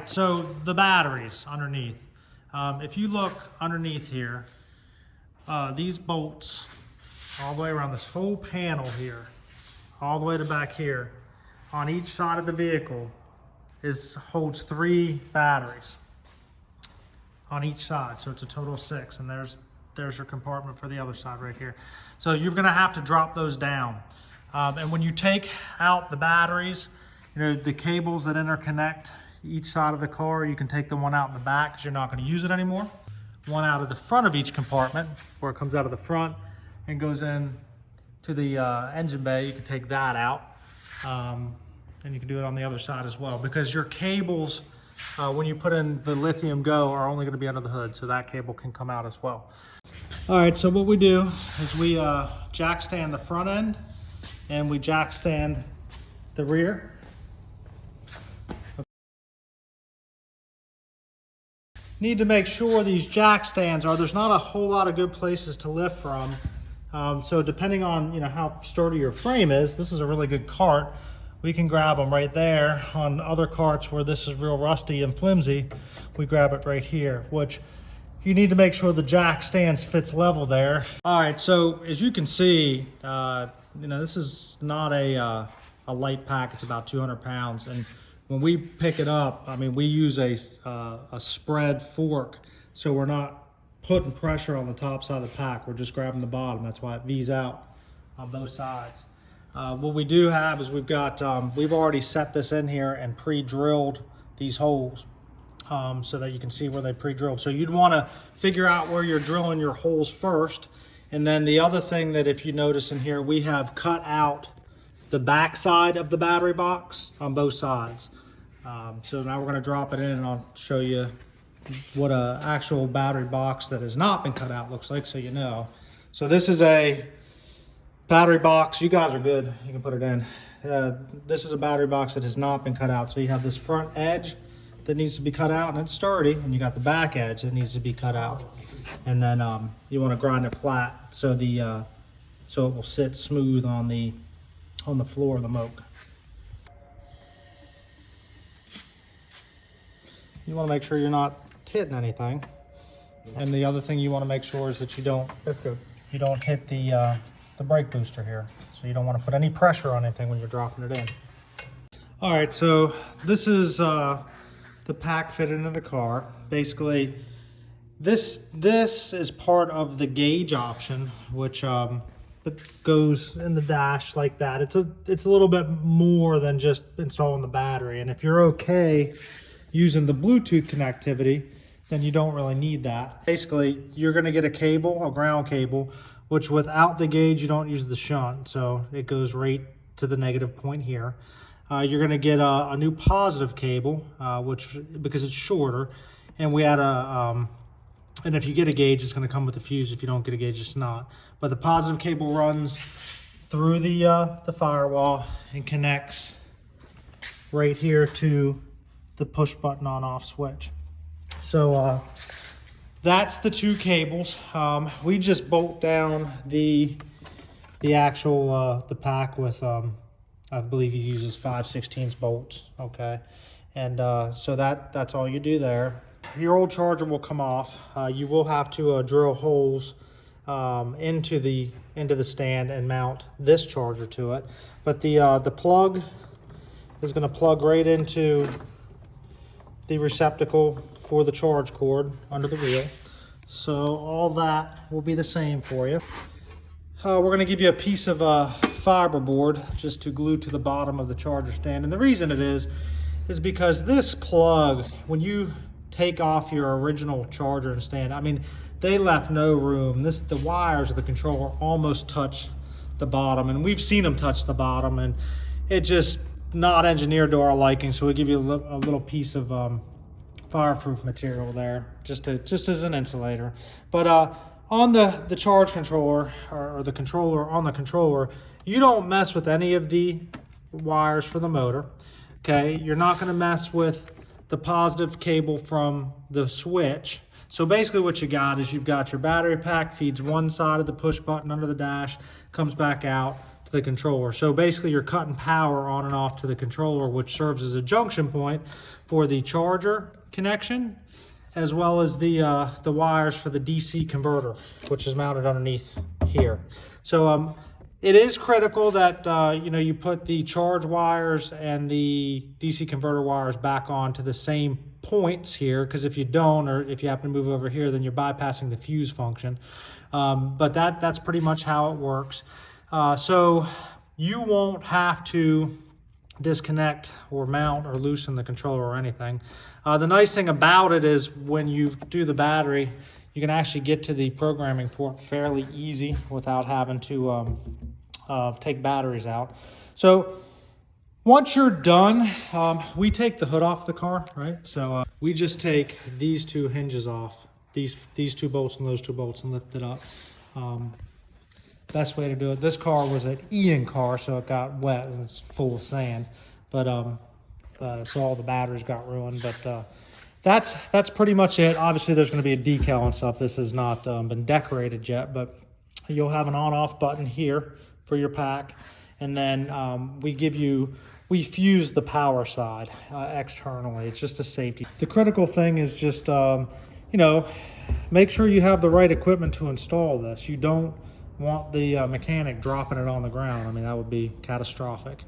right, so the batteries underneath. If you look underneath here, these bolts all the way around this whole panel here, all the way to back here, on each side of the vehicle holds 3 batteries on each side. So it's a total of 6, and there's your compartment for the other side right here. So you're gonna have to drop those down. And when you take out the batteries, you know, the cables that interconnect each side of the car, you can take the one out in the back because you're not going to use it anymore. One out of the front of each compartment, where it comes out of the front and goes in to the engine bay, you can take that out. And you can do it on the other side as well, because your cables, when you put in the Lithium Go, are only going to be under the hood, so that cable can come out as well. All right, so what we do is we jack stand the front end and we jack stand the rear. Need to make sure these jack stands there's not a whole lot of good places to lift from. So depending on how sturdy your frame is, this is a really good cart. We can grab them right there. On other carts where this is real rusty and flimsy, we grab it right here, which you need to make sure the jack stands fits level there. All right, so as you can see, this is not a light pack. It's about 200 pounds. And when we pick it up, I mean, we use a spread fork, so we're not putting pressure on the top side of the pack. We're just grabbing the bottom. That's why it V's out on both sides. What we do have is we've already set this in here and pre-drilled these holes so that you can see where they pre-drilled. So you'd want to figure out where you're drilling your holes first. And then the other thing that, if you notice in here, we have cut out the back side of the battery box on both sides. So now we're going to drop it in, and I'll show you what an actual battery box that has not been cut out looks like, so you know. So this is a battery box. You guys are good. You can put it in. This is a battery box that has not been cut out. So you have this front edge that needs to be cut out, and it's sturdy, and you got the back edge that needs to be cut out. And then you want to grind it flat so so it will sit smooth on the floor of the moke. You want to make sure you're not hitting anything. And the other thing you want to make sure is that you don't hit the brake booster here. So you don't want to put any pressure on anything when you're dropping it in. All right, so this is the pack fit into the car. Basically, this is part of the gauge option, which it goes in the dash like that. It's a little bit more than just installing the battery. And if you're okay using the Bluetooth connectivity, then you don't really need that. Basically, you're gonna get a ground cable, which without the gauge, you don't use the shunt. So it goes right to the negative point here. You're gonna get a new positive cable, because it's shorter. And we had and if you get a gauge, it's gonna come with a fuse. If you don't get a gauge, it's not. But the positive cable runs through the firewall and connects right here to the push button on off switch. So that's the 2 cables. We just bolt down the actual the pack with I believe he uses 5/16 bolts. Okay, and so that's all you do there. Your old charger will come off. You will have to drill holes into the stand and mount this charger to it. But the plug is going to plug right into the receptacle for the charge cord under the wheel. So all that will be the same for you. We're going to give you a piece of fiberboard just to glue to the bottom of the charger stand. And the reason it is because this plug, when you take off your original charger and stand, I mean, they left no room. The wires of the controller almost touch the bottom, and we've seen them touch the bottom, and it just not engineered to our liking. So we give you a little piece of fireproof material there, just as an insulator. But on the charge controller, or the controller on the controller, you don't mess with any of the wires for the motor. Okay, you're not going to mess with the positive cable from the switch. So basically what you got is you've got your battery pack, feeds one side of the push button under the dash, comes back out. the controller. So basically you're cutting power on and off to the controller, which serves as a junction point for the charger connection, as well as the wires for the DC converter, which is mounted underneath here. So it is critical that you put the charge wires and the DC converter wires back onto the same points here, because if you don't, or if you happen to move over here, then you're bypassing the fuse function. But that's pretty much how it works. So you won't have to disconnect or mount or loosen the controller or anything. The nice thing about it is when you do the battery, you can actually get to the programming port fairly easy without having to take batteries out. So once you're done, we take the hood off the car, right? So we just take these two hinges off, these two bolts and those two bolts, and lift it up. Best way to do it. This car was an Ian car, so it got wet and it's full of sand. But so all the batteries got ruined. But that's pretty much it. Obviously, there's going to be a decal and stuff. This has not been decorated yet, but you'll have an on-off button here for your pack, and then we fuse the power side externally. It's just a safety. The critical thing is just make sure you have the right equipment to install this. You don't want the mechanic dropping it on the ground. I mean, that would be catastrophic.